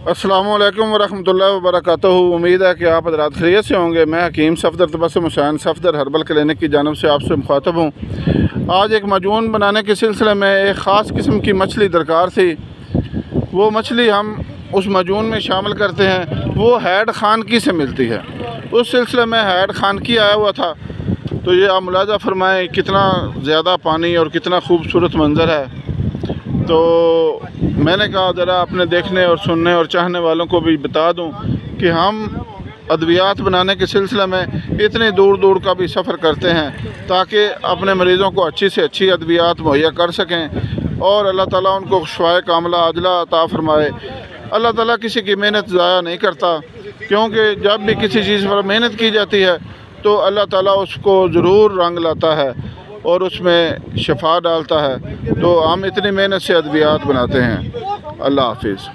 अस्सलामुअलैकुम वरहमतुल्लाहि वबरकातुहू। उम्मीद है कि आप हज़रात खैरियत से होंगे। मैं हकीम सफदर तबस्सुम हुसैन सफदर हर्बल क्लिनिक की जानिब से आपसे मुखातब हूँ। आज एक माजून बनाने के सिलसिले में एक ख़ास किस्म की मछली दरकार थी। वो मछली हम उस माजून में शामिल करते हैं, वो हैड खानकी से मिलती है। उस सिलसिले में हैड खानकी आया हुआ था, तो ये आप मुलाज़ा फरमाएँ कितना ज़्यादा पानी और कितना खूबसूरत मंज़र है। तो मैंने कहा ज़रा अपने देखने और सुनने और चाहने वालों को भी बता दूं कि हम अद्वियात बनाने के सिलसिले में इतने दूर दूर का भी सफ़र करते हैं ताकि अपने मरीज़ों को अच्छी से अच्छी अद्वियात मुहैया कर सकें और अल्लाह ताला उनको शिफ़ाए कामिला आजिला अता फ़रमाए। अल्लाह ताला किसी की मेहनत ज़ाया नहीं करता, क्योंकि जब भी किसी चीज़ पर मेहनत की जाती है तो अल्लाह ताला उसको ज़रूर रंग लाता है और उसमें शिफा डालता है। तो हम इतनी मेहनत से अद्वियात बनाते हैं। अल्लाह हाफिज़।